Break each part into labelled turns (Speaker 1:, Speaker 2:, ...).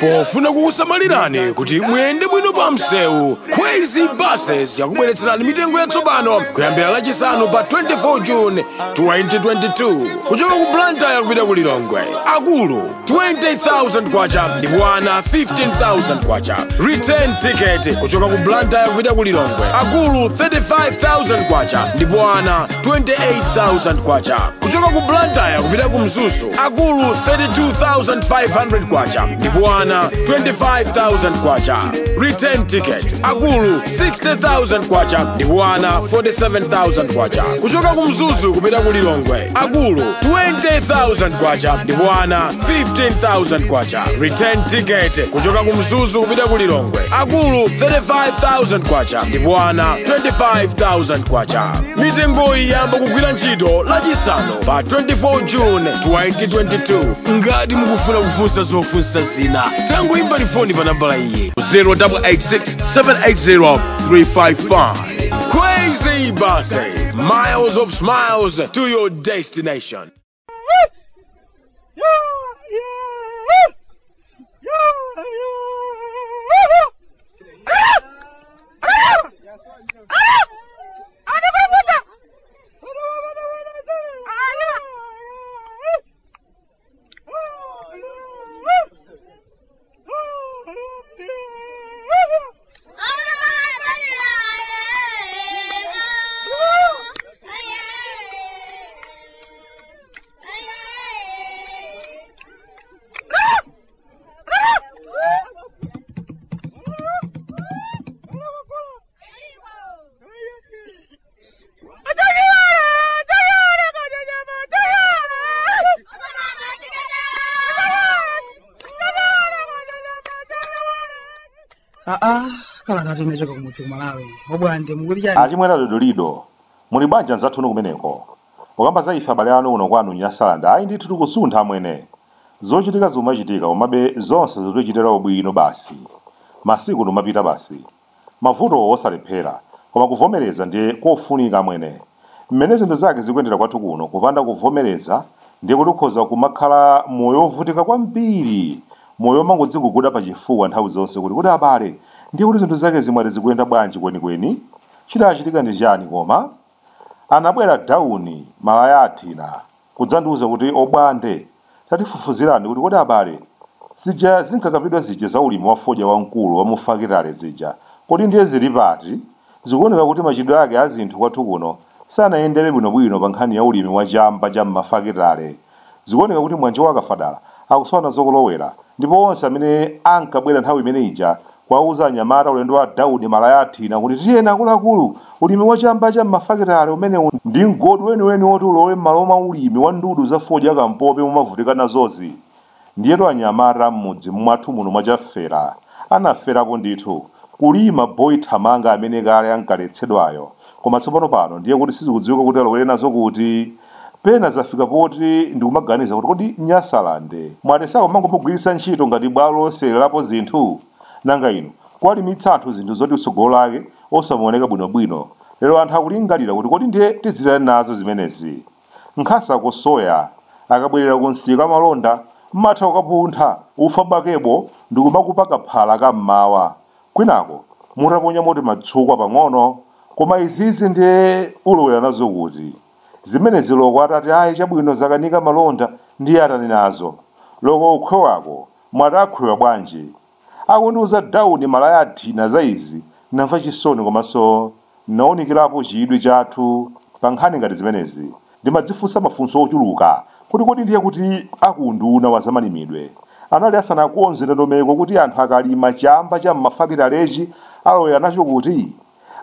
Speaker 1: Pofuna kukusamalirani kuti muyende bwino pa msewu, Crazy Buses yakubweretserani mitengo yatsopano kuyambira lachisanu pa 24 June 2022 kuchoka ku Blantyre kupita ku Lilongwe. Akulu 20,000 kwacha ndipo ana 15,000 kwacha. Return ticket kuchoka ku Blantyre kupita ku Lilongwe. Akulu 35,000 kwacha ndipo ana 28,000 kwacha. Kuchoka ku Blantyre kupita ku Mzuzu. Akulu 32,500 kwacha ndipo ana 25,000 kwacha. Return ticket akulu 60,000 kwacha ndipo ana 47,000 kwacha. Kuchoka ku Mzuzu kupita ku Lilongwe. Akulu 20,000 kwacha ndipo ana 15,000 kwacha. Return ticket kuchoka ku Mzuzu kupita ku Lilongwe. Akulu 35,000 kwacha ndipo ana 25,000 kwacha. Mitengo iyamba kugwira ntchito lachisanu pa 24 June 2022. Ngati mukufuna kufunsa zofunsa zina, tangoimba foni pa nambala iyi 0886 780 355. Crazy Buses, miles of smiles to your destination.
Speaker 2: Kalata tinechoka kumudzi Malawi. Bwande mukulija.
Speaker 3: Achimwera dodolido. Muli banja nzathu kumeneko. Okamba za ife abale anu uno kwanu Nyasaland ayi ndithu tikusuntha amwene. Zochitika zomachitika komabe zonse zotichitira bwino basi. Masiku nomapita basi. Mavuto osalephera koma kuvomereza ndiye kofunika amwene. Mmene zinthu zake zikuyendera kwathu kuno kupanda kuvomereza ndiye kuti ukhoza kumakhala moyo ovutika kwambiri. Moyo mangodziguguda pa chifuwa nthawi zonse kuti abale ndiye kuti zinthu zake zimwe zikuyenda bwanji kwenikweni. Chidachitika ndi chani koma anabwera dauni malayatina kudzandiuza kuti obwande tatifufuzirani kuti abale zija zinkakapidwa zija za ulimi wa fodya wamkulu wa mufakitale zija kodi ndiye zili pati. Zikuoneka kuti machidwe ake a zinthu kwathu kuno sanayendere bwinobwino pa nkhani ya ulimi wa chamba cha mmafakitale. Zikuoneka kuti mwanje wakafadala akusowana zokolowera ndipo onse amene ankabwera nthawi imene ija kwauza anyamata ulendo wa dauni malayatina kuti tiyeni akuluakulu ulimi wa chamba cha mmafakitale umene ndi mgodi weniweni woti ulowe m'malo mwa ulimi wa ndudu za fodya kampope mumavutika nazozi. Ndiyetu anyamata m'mudzi mwathu muno mwachafera anaferapo ndithu kulima boyi thamanga amene kale ankaletsedwayo koma tsopano pano ndiye kuti sizikudziwika kuti alowere nazo kuti pena zafika poti ndikumaganiza kuti kodi Nyasaland mwatesako mangomugwiritsa ntchito ngati bwalo loyesererapo zinthu nanga ino kwalimitsa anthu zinthu zoti utsogolo lake osamaoneka bwinobwino. Lero anthu akulingalira kuti kodi ndiye tizilani nazo zimenezi. Nkhasa kusoya akabwerera ku nsika malonda mmatha ukapuntha ufa bakebo ndikumakupaka phala kammawa kwinako mutaponya moti matsukwa pang'ono koma izizi ndiye ulowera nazo kuti zimenezi loko atati ayi chabwino zakanika malonda ndiye atani nazo loko ukhwe wako mwatakhwewa bwanji. Akundiuza dauni malayatina za izi namva chisoni komanso naonikirapo chidwi chathu pa nkhani ngati zimenezi. Ndimadzifunsa mafunso ochuluka kuti kodi ndiye kuti akunduna wa zamalimidwe anali asanakonze ndondomeko kuti anthu akalima chamba cha mmafakitalechi alowera nacho kuti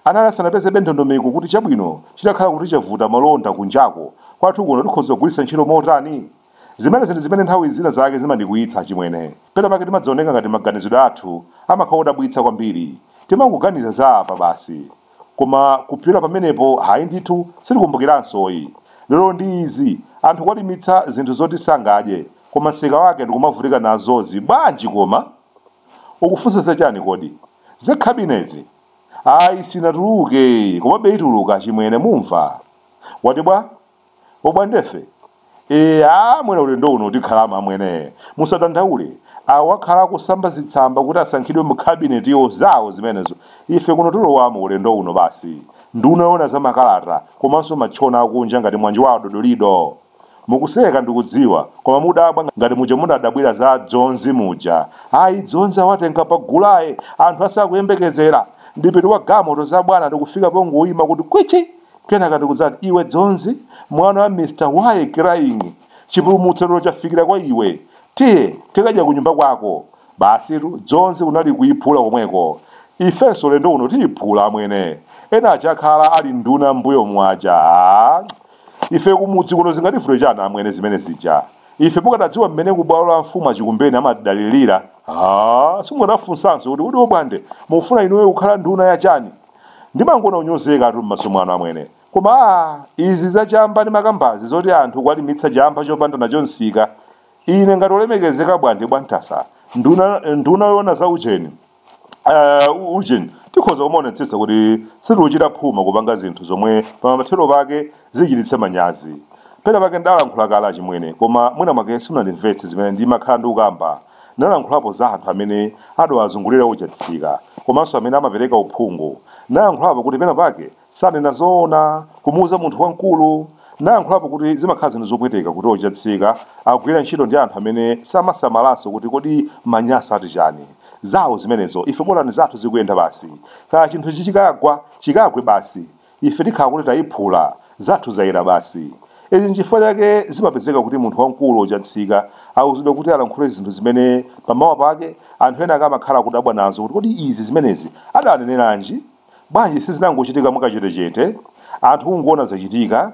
Speaker 3: anali asanapezebe ndondomeko kuti chabwino chitakhala kuti chavuta malonda kunjako kwathu kuno tikhoza kugwiritsa ntchito motani. Zimenezi ndi zimene nthawi zina zake zimandikuitsa chimwene. Pena pake timadzaoneka ngati maganizidwe athu amakhala odabwitsa kwambiri. Timangoganiza za apa basi koma kupyula pamenepo hayi ndithu sitikumbukiransoyi. Lero ndi izi anthu kwalimitsa zinthu zoti sangadye koma nsika wake ndikumavutika nazozi bwanji koma ukufunsa zachani kodi ze kabineti ayi sinatuluke koma beituluka chimwene mumva wati bwa obwandefe mwene ulendo uno tikhalama amwene musadandaule awakhala kusamba zitsamba kuti asankhidwe mu kabineti zawo zimenezo ife kuno tulowamo ulendo uno basi ndunaona za makalata komanso machona akunja ngati mwanji wa dodolido mukuseka ndikudziwa koma mudabwa ngati muja munadabwira za dzonzi muja ayi dzonzi awatenga pagulaye anthu asakuyembekezera ndipiti wa gamoto za bwana ndikufika pongoyima kuti kwichi kenaka ndikudzati iwe dzonzi mwana wa Mr. Why Crying chipulumutsiro chafikira kwa iwe tiye tikadya kunyumba kwako basi dzonzi unali kuyiphula komweko ifenso ulendo uno tiyiphula amwene ena achakhala ali nduna mbuyo mwaja ife kumudzi kuno zingatifune chana amwene zimene zija ife pokatadziwa mmene kubwalo la mfumu achikumbeni amadalirira simunafunsanso kuti Bwande mufuna inuwe kukhala nduna ya chani ndimangona unyozeka atu m'maso mwanu amwene koma izi zachamba ndi makambazi zoti anthu kwalimitsa chamba chopanda nacho nsika ine ngati olemekezeka Bwande bwantasa nduna yona za ujeni tikhoza kumaonetsetsa kuti sitiuchita phuma kupanga zinthu zomwe pamathero pake zichititse manyazi pena pake ndalankhula kale chimwene koma mwina mwake simunandimvetse zimene ndimakhala ndikukamba nalankhulapo za anthu amene adawazungulira uchatsika komanso amene amapereka uphungu nalankhulapo kuti pena pake sanena zoona kumuuza munthu wamkulu nalankhulapo kuti zimakhala zinthu zopweteka kuti uchatsika akugwira ntchito ndi anthu amene samasamalanso kuti kodi manyasa ati chani zawo zimenezo ife molani zathu zikuyenda basi kaya chinthu chikagwe basi ife tikhala kuti tayiphula zathu zayera basi izi nchifukwa chake zimapezeka kuti munthu wamkulu uchatsika awuzidwa kuti alankhule zinthu zimene pamawa pake anthu ena akamakhala kudabwa nazo kuti kodi izi zimenezi adaneneranji bwanji sizinangochitika mwakachetechete anthu kungoona zachitika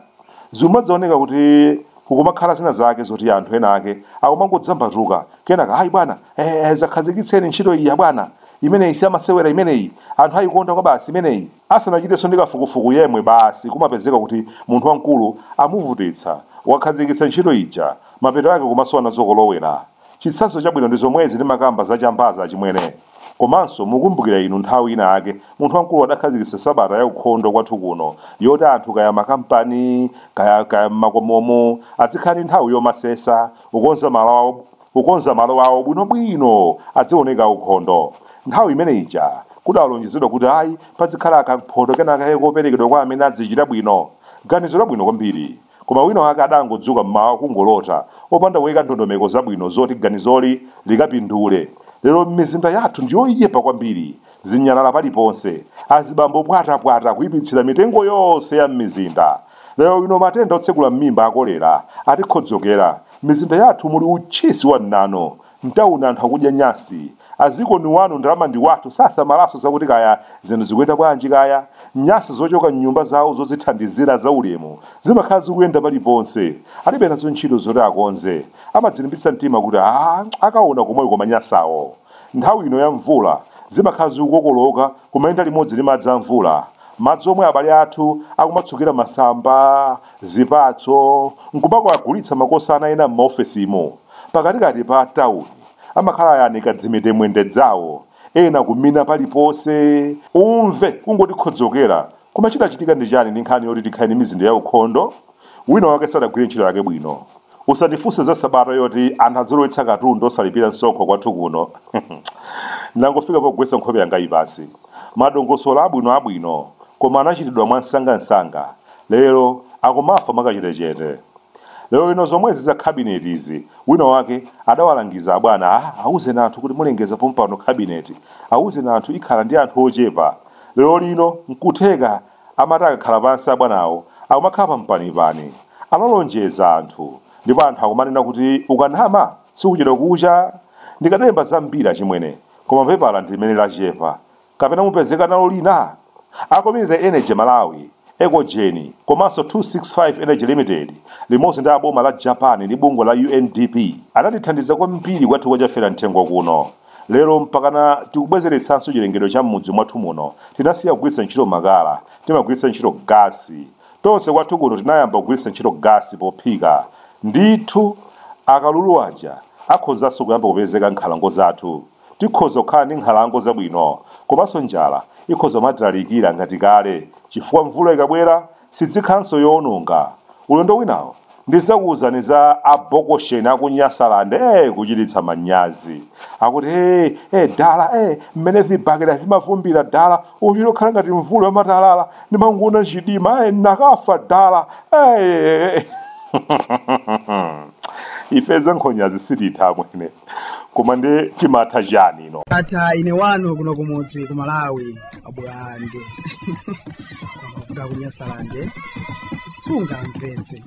Speaker 3: zimadzaoneka kuti kukumakhala zina zake zoti anthu ena ake akumangodzambatuka kenaka hayi bwana zakhazikitseni ntchito iyi ya bwana imeneyi siyamasewera imeneyi anthu ayikonda kwa basi imeneyi asanachitenso ndi kafukufuku yemwe basi kumapezeka kuti munthu wamkulu amuvutitsa wakhazikitsa ntchito ija mapeto ake kumasowana zokolowera chitsanzo chabwino ndi zomwezi ndi makamba zachambaza achimwene komanso mukumbukira inu nthawi ina ake munthu wamkulu adakhazikitsa sabata ya ukhondo kwathu kuno yoti anthu kaya makampani kaya makomomo azikhala nthawi yomasesa ukonza malo awo bwinobwino azioneka ukhondo nthawi imene ija kudalonjezedwa kuti ayi pazikhala akaphoto kenaka koperekedwa kwa amene azichita bwino ganizo labwino kwambiri koma wina wake adangodzuka mmawa kungolota opanda kuyika ndondomeko zabwino zoti ganizoli likapindule lero mizinda yathu ndiyoyipa kwambiri zinyalala paliponse azibambo pwatapwata kuyipitsira mitengo yonse ya mmizinda lero ino matenda otsegula m'mimba akolera atikhodzokera mizinda yathu muli uchisi wa nano mtauna anthu akudya nyasi aziko ni wanu ndalama ndi wathu sasamalaso zakuti kaya zinthu zikuyenda bwanji kaya nyasi zochoka mnyumba zawo zozithandizira za ulemu zimakhala zikuyenda paliponse alibe nazo ntchito zoti akonze amadzilimbitsa mtima kuti akaona komweko kwa manyasawo nthawi ino ya mvula zimakhala zikukokoloka kumayenda limodzi ndi madzi a mvula madzi omwe abale athu akumatsukira masamba zipatso nkupako agulitsa makosana ena m'maofesimo pakatikati pa tawuni amakhala ayanika dzimitemwende dzawo ena kumina paliponse umve kungotikhodzokera koma chitachitika ndi chani ndi nkhani yoti tikhale ndi mizinda ya ukhondo wina wake sadagwire ntchito yake bwino usatifunse za sabata yoti anthu adzolowetsa katundu osalipira msonkho kwathu kuno ndangofika pogwetsa nkhope yangayi basi madongosolo abwino koma anachitidwa mwansangansanga lero akumafa mwakachetechete lero ino zomwezi za kabineti izi wina wake adawalangiza abwana awuzeni anthu kuti mulengeza pompano kabineti awuzeni anthu ikhala ndi anthu ochepa lero lino nkutheka amati akakhala pansi abwanawo akumakhala pampanipani analonjeza anthu ndipo anthu akumanena kuti ukanama sikuchedwa kucha ndikatemba zambiri achimwene koma pepala ndimene lachepa kapena mupezeka nalo lina akomire energy Malawi Ecogeni komanso 265 Energy Limited limodzi ndi aboma la Japan ndi bungwe la UNDP anatithandiza kwambiri kwathu kochafera mtengo kuno lero mpakana tikubwezeretsanso chilengedwe cha m'mudzi mwathu muno tinasiya kugwiritsa ntchito makala timagwiritsa ntchito gasi tonse kwathu kuno tinayamba kugwiritsa ntchito gasi pophika ndithu akalulu aja akhozanso kuyamba kupezeka nkhalango zathu tikhoza kukhala ndi nkhalango zabwino komanso njala ikhoza matalikira ngati kale chifukwa mvula ikabwera sidzikhanso yoononga ulendo winawo ndizakuwuzani za abokosheni aku Nyasaland kuchititsa manyazi akuti dala mmene vibakera vimavumbira dala uchito khala ngati mvula yamatalala ndimangona chidima nakafa dala ifeza nkhonyazi sititha mwene koma ndi timatha chani ino
Speaker 2: ata ine wanu kuno kumudzi ku Malawi abwande kumafuta ku Nyasaland sunga mvetse